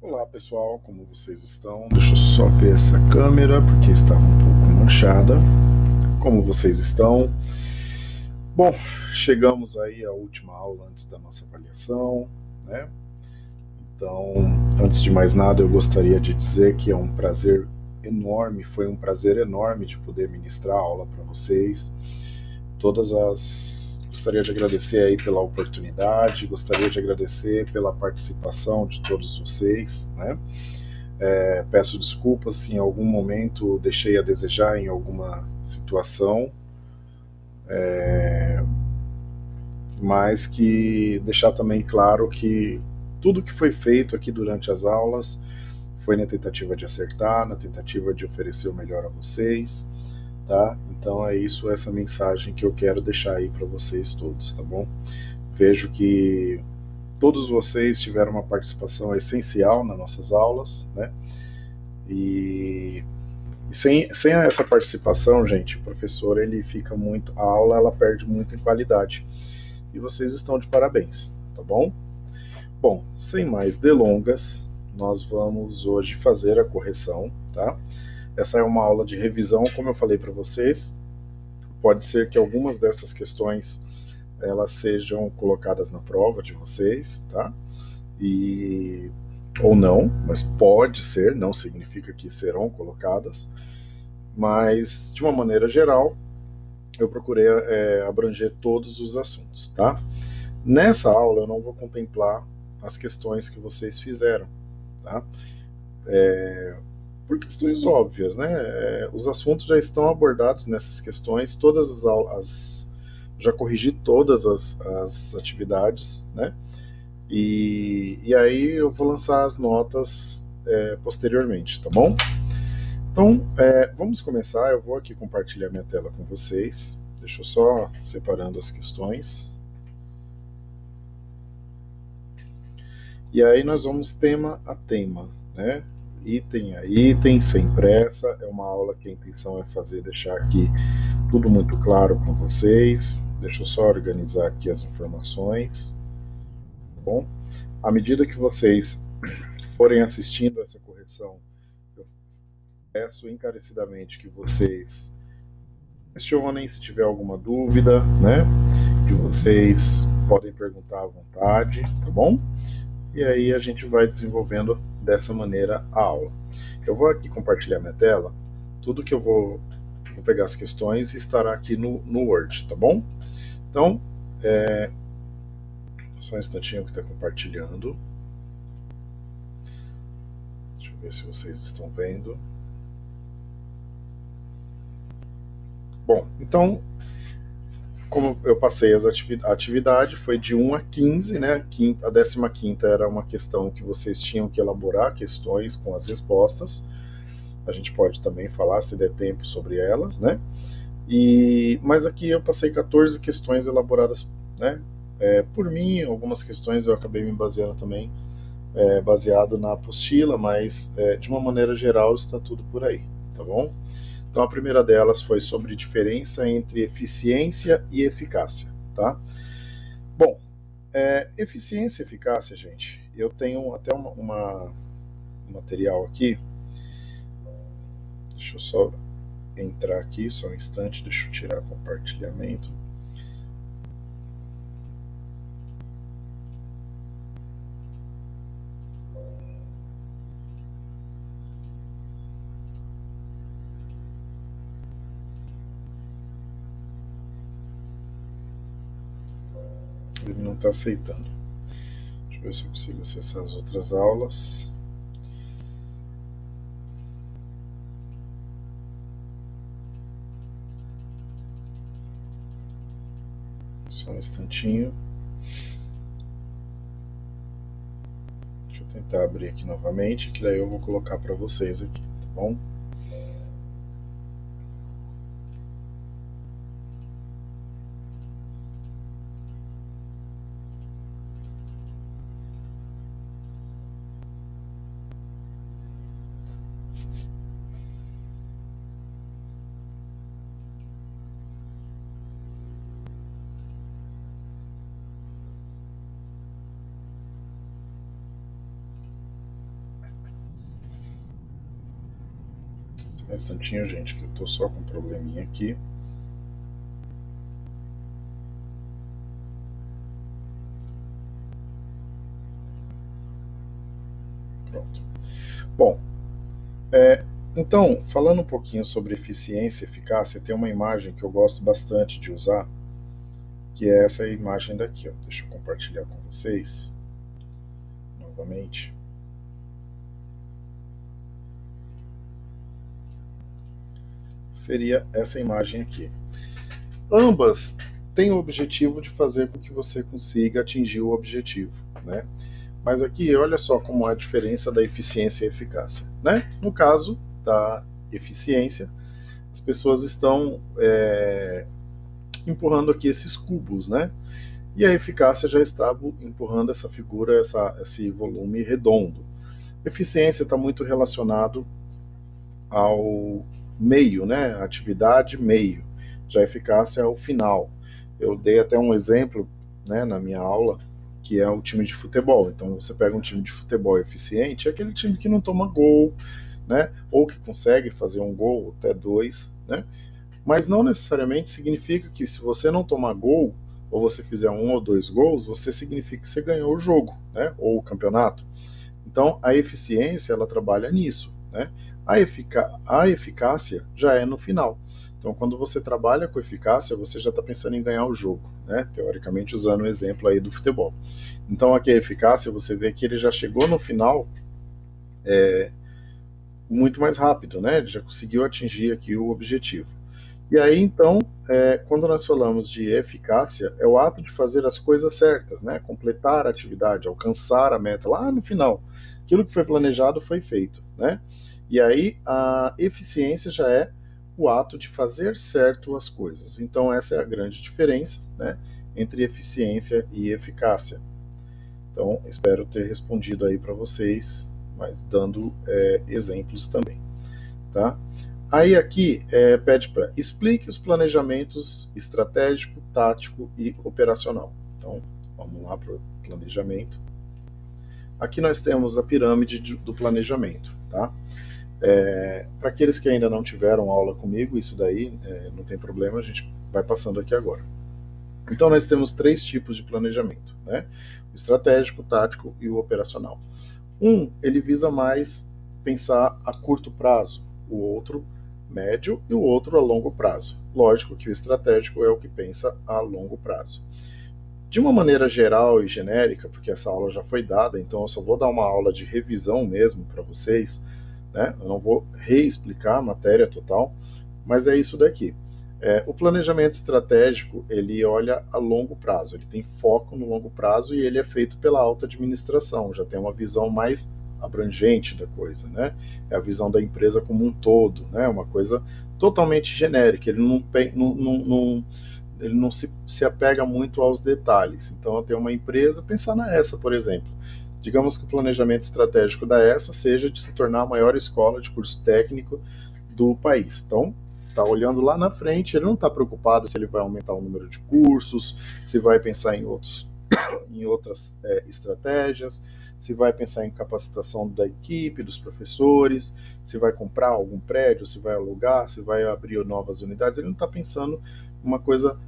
Olá pessoal, como vocês estão? Deixa eu só ver essa câmera porque estava um pouco manchada. Como vocês estão? Bom, chegamos aí à última aula antes da nossa avaliação, né? Então, antes de mais nada, eu gostaria de dizer que é um prazer enorme, foi um prazer enorme de poder ministrar a aula para vocês. Gostaria de agradecer aí pela oportunidade, gostaria de agradecer pela participação de todos vocês, né? Peço desculpas se em algum momento deixei a desejar em alguma situação, mas que deixar também claro que tudo que foi feito aqui durante as aulas foi na tentativa de acertar, na tentativa de oferecer o melhor a vocês, tá? Então é isso, essa mensagem que eu quero deixar aí para vocês todos, tá bom? Vejo que todos vocês tiveram uma participação essencial nas nossas aulas, né? E sem essa participação, gente, o professor ele fica muito, a aula ela perde muito em qualidade. E vocês estão de parabéns, tá bom? Bom, sem mais delongas, nós vamos hoje fazer a correção, tá? Essa é uma aula de revisão, como eu falei para vocês. Pode ser que algumas dessas questões elas sejam colocadas na prova de vocês, tá? E ou não, mas pode ser, não significa que serão colocadas. Mas de uma maneira geral, eu procurei abranger todos os assuntos, tá? Nessa aula eu não vou contemplar as questões que vocês fizeram, tá? Por questões óbvias, né? Os assuntos já estão abordados nessas questões, todas as aulas, já corrigi todas as atividades, né? E aí eu vou lançar as notas posteriormente, tá bom? Então, vamos começar. Eu vou aqui compartilhar minha tela com vocês. Deixa eu só separando as questões. E aí nós vamos tema a tema, né? Item a item, sem pressa. É uma aula que a intenção é fazer, deixar aqui tudo muito claro com vocês. Deixa eu só organizar aqui as informações, tá bom? À medida que vocês forem assistindo essa correção, eu peço encarecidamente que vocês questionem se tiver alguma dúvida, né? Que vocês podem perguntar à vontade, tá bom? E aí a gente vai desenvolvendo dessa maneira a aula. Eu vou aqui compartilhar minha tela, tudo que vou pegar as questões e estará aqui no Word, tá bom? Então, só um instantinho que está compartilhando. Deixa eu ver se vocês estão vendo. Bom, então, como eu passei a atividade, foi de 1 a 15, né? A 15ª era uma questão que vocês tinham que elaborar questões com as respostas. A gente pode também falar, se der tempo, sobre elas, né? Mas aqui eu passei 14 questões elaboradas, né? Por mim, algumas questões eu acabei me baseando também, baseado na apostila, mas de uma maneira geral está tudo por aí, tá bom? Então a primeira delas foi sobre diferença entre eficiência e eficácia, tá? Bom, eficiência e eficácia, gente, eu tenho até um material aqui, deixa eu só entrar aqui, só um instante, deixa eu tirar compartilhamento. Ele não está aceitando. Deixa eu ver se eu consigo acessar as outras aulas. Só um instantinho. Deixa eu tentar abrir aqui novamente, que daí eu vou colocar para vocês aqui, tá bom? Só um instantinho, gente, que eu tô só com um probleminha aqui. Pronto. Bom, então, falando um pouquinho sobre eficiência e eficácia, tem uma imagem que eu gosto bastante de usar, que é essa imagem daqui, ó. Deixa eu compartilhar com vocês novamente. Seria essa imagem aqui. Ambas têm o objetivo de fazer com que você consiga atingir o objetivo, né? Mas aqui, olha só como é a diferença da eficiência e eficácia, né? No caso da eficiência, as pessoas estão empurrando aqui esses cubos, né? E a eficácia já está empurrando essa figura, esse volume redondo. Eficiência está muito relacionado ao meio, né? Atividade meio. Já a eficácia é o final. Eu dei até um exemplo, né, na minha aula, que é o time de futebol. Então você pega um time de futebol eficiente, é aquele time que não toma gol, né? Ou que consegue fazer um gol até dois, né? Mas não necessariamente significa que se você não tomar gol, ou você fizer um ou dois gols, você significa que você ganhou o jogo, né? Ou o campeonato. Então, a eficiência, ela trabalha nisso, né? A eficácia já é no final. Então, quando você trabalha com eficácia, você já está pensando em ganhar o jogo, né? Teoricamente, usando o exemplo aí do futebol. Então, aqui a eficácia, você vê que ele já chegou no final muito mais rápido, né? Ele já conseguiu atingir aqui o objetivo. E aí, então, quando nós falamos de eficácia, é o ato de fazer as coisas certas, né? Completar a atividade, alcançar a meta lá no final. Aquilo que foi planejado foi feito, né? E aí, a eficiência já é o ato de fazer certo as coisas. Então, essa é a grande diferença, né? Entre eficiência e eficácia. Então, espero ter respondido aí para vocês, mas dando exemplos também, tá? Aí aqui pede para explique os planejamentos estratégico, tático e operacional. Então, vamos lá para o planejamento. Aqui nós temos a pirâmide do planejamento, tá? Para aqueles que ainda não tiveram aula comigo, isso daí não tem problema, a gente vai passando aqui agora. Então nós temos três tipos de planejamento, né? O estratégico, o tático e o operacional. Ele visa mais pensar a curto prazo, o outro médio e o outro a longo prazo. Lógico que o estratégico é o que pensa a longo prazo. De uma maneira geral e genérica, porque essa aula já foi dada, então eu só vou dar uma aula de revisão mesmo para vocês, né? Eu não vou reexplicar a matéria total, mas é isso daqui. O planejamento estratégico, ele olha a longo prazo, ele tem foco no longo prazo e ele é feito pela alta administração, já tem uma visão mais abrangente da coisa, né? É a visão da empresa como um todo, né? Uma coisa totalmente genérica, ele não se apega muito aos detalhes. Então, eu tenho uma empresa, pensar na ESSA, por exemplo. Digamos que o planejamento estratégico da ESSA seja de se tornar a maior escola de curso técnico do país. Então, está olhando lá na frente, ele não está preocupado se ele vai aumentar o número de cursos, se vai pensar em outras estratégias, se vai pensar em capacitação da equipe, dos professores, se vai comprar algum prédio, se vai alugar, se vai abrir novas unidades. Ele não está pensando uma coisa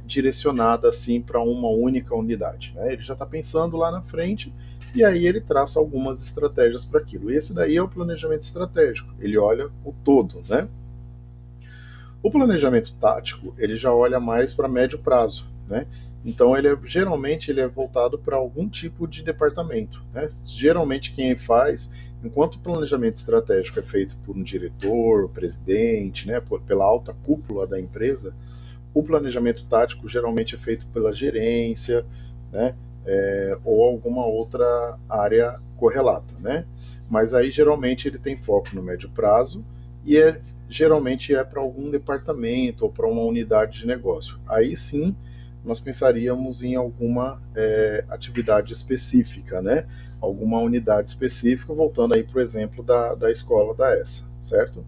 direcionada assim para uma única unidade, né? Ele já está pensando lá na frente e aí ele traça algumas estratégias para aquilo. E esse daí é o planejamento estratégico. Ele olha o todo, né? O planejamento tático, ele já olha mais para médio prazo, né? Então, geralmente, ele é voltado para algum tipo de departamento, né? Geralmente, quem faz, enquanto o planejamento estratégico é feito por um diretor, presidente, né, pela alta cúpula da empresa, o planejamento tático geralmente é feito pela gerência, né, ou alguma outra área correlata, né? Mas aí, geralmente, ele tem foco no médio prazo e geralmente é para algum departamento ou para uma unidade de negócio. Aí sim, nós pensaríamos em alguma atividade específica, né? Alguma unidade específica, voltando aí para o exemplo da escola da ESSA, certo?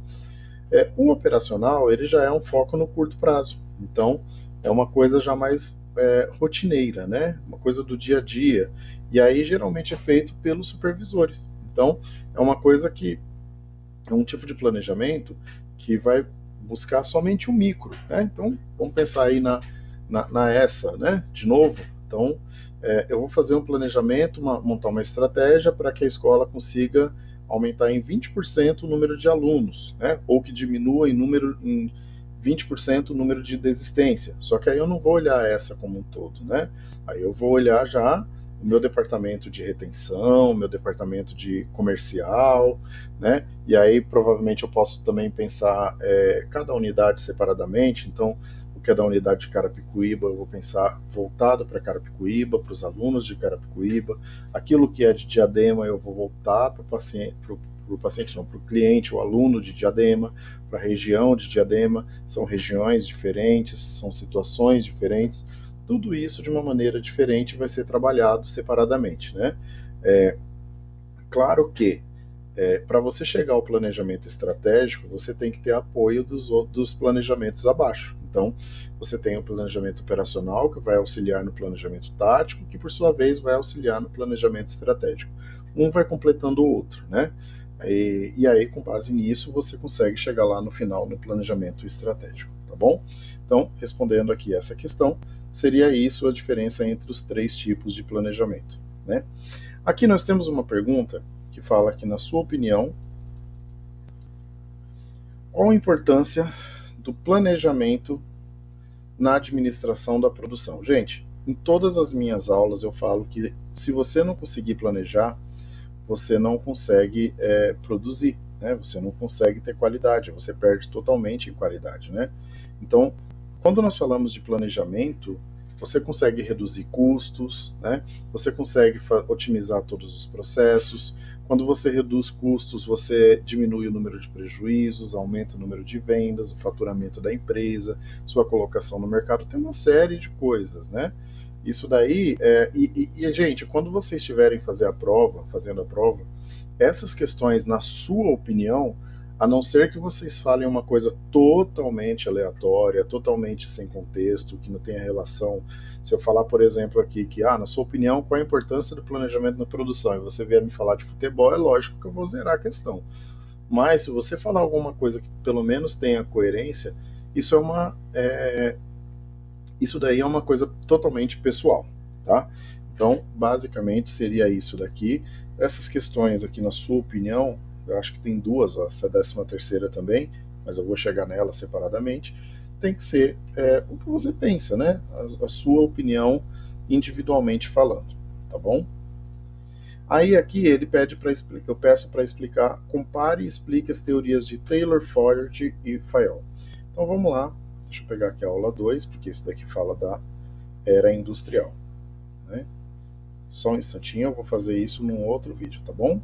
O operacional, ele já é um foco no curto prazo. Então, é uma coisa já mais rotineira, né? Uma coisa do dia a dia. E aí, geralmente, é feito pelos supervisores. Então, é uma coisa que é um tipo de planejamento que vai buscar somente o micro, né? Então, vamos pensar aí na essa, né? De novo. Então, eu vou fazer um planejamento, montar uma estratégia para que a escola consiga aumentar em 20% o número de alunos, né? Ou que diminua em 20% o número de desistência. Só que aí eu não vou olhar essa como um todo, né? Aí eu vou olhar já o meu departamento de retenção, o meu departamento de comercial, né? E aí provavelmente eu posso também pensar cada unidade separadamente. Então, o que é da unidade de Carapicuíba, eu vou pensar voltado para Carapicuíba, para os alunos de Carapicuíba. Aquilo que é de Diadema, eu vou voltar para o paciente, não, para o cliente, o aluno de Diadema, para a região de Diadema. São regiões diferentes, são situações diferentes. Tudo isso de uma maneira diferente vai ser trabalhado separadamente, né? Claro que para você chegar ao planejamento estratégico, você tem que ter apoio dos planejamentos abaixo. Então, você tem o planejamento operacional, que vai auxiliar no planejamento tático, que por sua vez vai auxiliar no planejamento estratégico. Um vai completando o outro, né? E aí, com base nisso, você consegue chegar lá no final no planejamento estratégico, tá bom? Então, respondendo aqui essa questão, seria isso a diferença entre os três tipos de planejamento, né? Aqui nós temos uma pergunta que fala que, na sua opinião, qual a importância do planejamento na administração da produção? Gente, em todas as minhas aulas eu falo que se você não conseguir planejar, você não consegue produzir, né? Você não consegue ter qualidade, você perde totalmente em qualidade, né? Então, quando nós falamos de planejamento, você consegue reduzir custos, né? Você consegue otimizar todos os processos. Quando você reduz custos, você diminui o número de prejuízos, aumenta o número de vendas, o faturamento da empresa, sua colocação no mercado, tem uma série de coisas, né? Isso daí, gente, quando vocês estiverem fazendo a prova, essas questões, na sua opinião, a não ser que vocês falem uma coisa totalmente aleatória, totalmente sem contexto, que não tenha relação. Se eu falar, por exemplo, aqui que, na sua opinião, qual a importância do planejamento na produção, e você vier me falar de futebol, é lógico que eu vou zerar a questão. Mas se você falar alguma coisa que pelo menos tenha coerência, isso isso daí é uma coisa totalmente pessoal, tá? Então, basicamente seria isso daqui. Essas questões aqui, na sua opinião, eu acho que tem duas, ó, essa 13ª também, mas eu vou chegar nela separadamente. Tem que ser o que você pensa, né? A sua opinião individualmente falando, tá bom? Aí aqui ele pede para explicar, eu peço para explicar, compare e explique as teorias de Taylor, Ford e Fayol. Então vamos lá, deixa eu pegar aqui a aula 2, porque esse daqui fala da era industrial, né? Só um instantinho, eu vou fazer isso num outro vídeo, tá bom?